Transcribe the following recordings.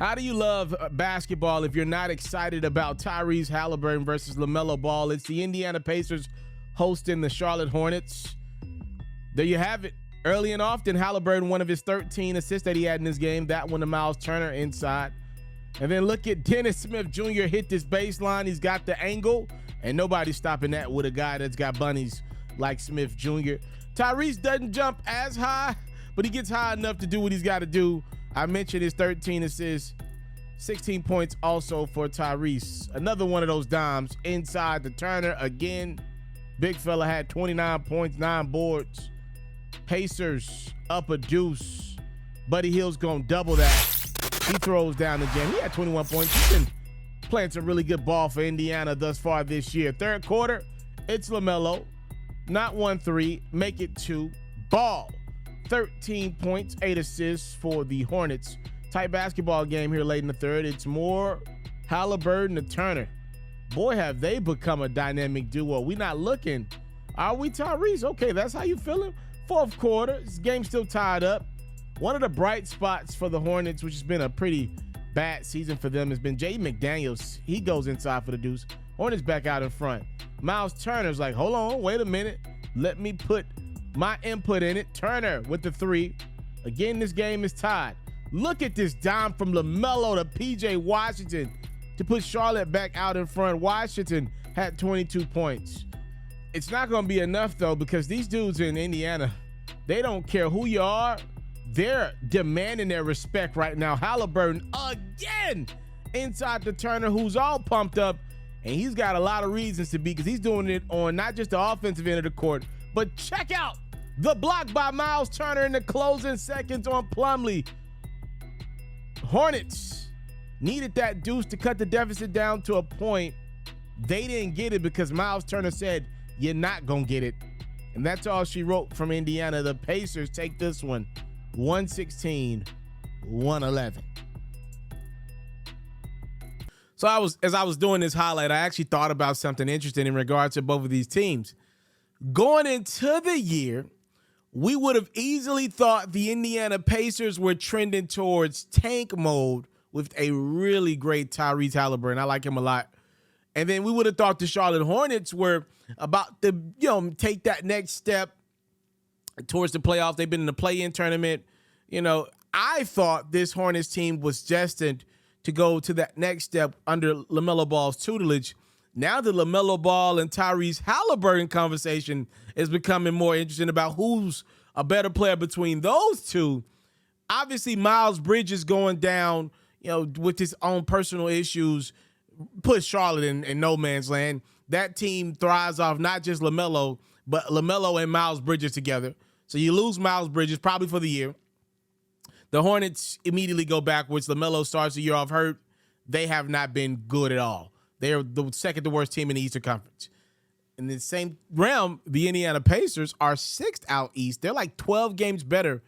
How do you love basketball if you're not excited about Tyrese Halliburton versus LaMelo Ball? It's the Indiana Pacers hosting the Charlotte Hornets. There you have it. Early and often, Halliburton, one of his 13 assists that he had in this game, that one to Miles Turner inside. And then look at Dennis Smith Jr. hit this baseline. He's got the angle, and nobody's stopping that with a guy that's got bunnies like Smith Jr. Tyrese doesn't jump as high, but he gets high enough to do what he's got to do. I mentioned his 13 assists, 16 points also for Tyrese. Another one of those dimes inside the Turner again. Big fella had 29 points, 9 boards. Pacers up a deuce. Buddy Hield's going to double that. He throws down the gem. He had 21 points. He's been playing some really good ball for Indiana thus far this year. Third quarter, it's LaMelo. Not 1-3, make it 2. Ball. 13 points, 8 assists for the Hornets. Tight basketball game here late in the third. It's more Halliburton to Turner. Boy, have they become a dynamic duo. We not looking. Are we, Tyrese? Okay, that's how you feeling? Fourth quarter, this game's still tied up. One of the bright spots for the Hornets, which has been a pretty bad season for them, has been Jaden McDaniels. He goes inside for the deuce. Hornets back out in front. Miles Turner's like, hold on, wait a minute. Let me put my input in it. Turner with the 3. Again, this game is tied. Look at this dime from LaMelo to P.J. Washington to put Charlotte back out in front. Washington had 22 points. It's not going to be enough, though, because these dudes in Indiana, they don't care who you are. They're demanding their respect right now. Halliburton again inside the Turner, who's all pumped up, and he's got a lot of reasons to be, because he's doing it on not just the offensive end of the court, but check out the block by Miles Turner in the closing seconds on Plumlee. Hornets needed that deuce to cut the deficit down to a point. They didn't get it because Miles Turner said, you're not going to get it. And that's all she wrote from Indiana. The Pacers take this one 116-111. So as I was doing this highlight, I actually thought about something interesting in regards to both of these teams. Going into the year, we would have easily thought the Indiana Pacers were trending towards tank mode with a really great Tyrese Halliburton. I like him a lot. And then we would have thought the Charlotte Hornets were about to, take that next step towards the playoffs. They've been in the play-in tournament. I thought this Hornets team was destined to go to that next step under LaMelo Ball's tutelage. Now the LaMelo Ball and Tyrese Halliburton conversation is becoming more interesting about who's a better player between those two. Obviously, Miles Bridges going down, with his own personal issues, put Charlotte in no man's land. That team thrives off not just LaMelo, but LaMelo and Miles Bridges together. So you lose Miles Bridges probably for the year. The Hornets immediately go backwards. LaMelo starts the year off hurt. They have not been good at all. They're the second to worst team in the Eastern Conference. In the same realm, the Indiana Pacers are 6th out East. They're like 12 games better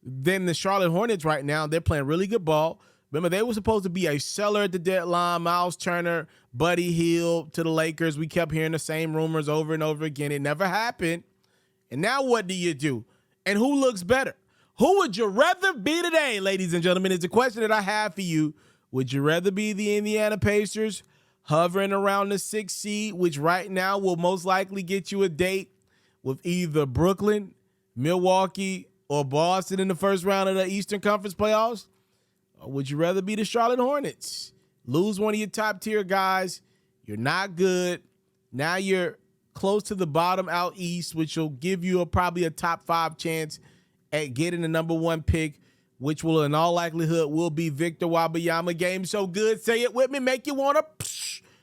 than the Charlotte Hornets right now. They're playing really good ball. Remember, they were supposed to be a seller at the deadline. Miles Turner, Buddy Hield to the Lakers. We kept hearing the same rumors over and over again. It never happened. And now what do you do? And who looks better? Who would you rather be today, ladies and gentlemen? It's a question that I have for you. Would you rather be the Indiana Pacers, hovering around the 6th seed, which right now will most likely get you a date with either Brooklyn, Milwaukee, or Boston in the first round of the Eastern Conference playoffs? Or would you rather be the Charlotte Hornets? Lose one of your top-tier guys. You're not good. Now you're close to the bottom out East, which will give you probably a top 5 chance at getting the number 1 pick, which will in all likelihood will be Victor Wembanyama. Game so good, say it with me, make you want to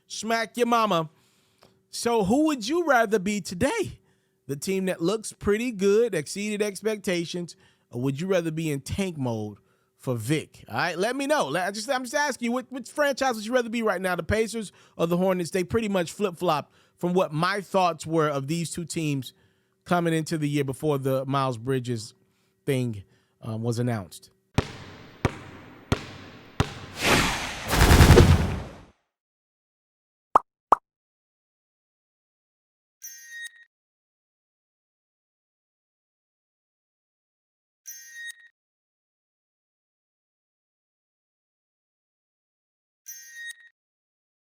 smack your mama. So who would you rather be today? The team that looks pretty good, exceeded expectations, or would you rather be in tank mode for Vic? All right, let me know. I'm just asking you, which franchise would you rather be right now, the Pacers or the Hornets? They pretty much flip-flop from what my thoughts were of these two teams coming into the year before the Miles Bridges thing was announced.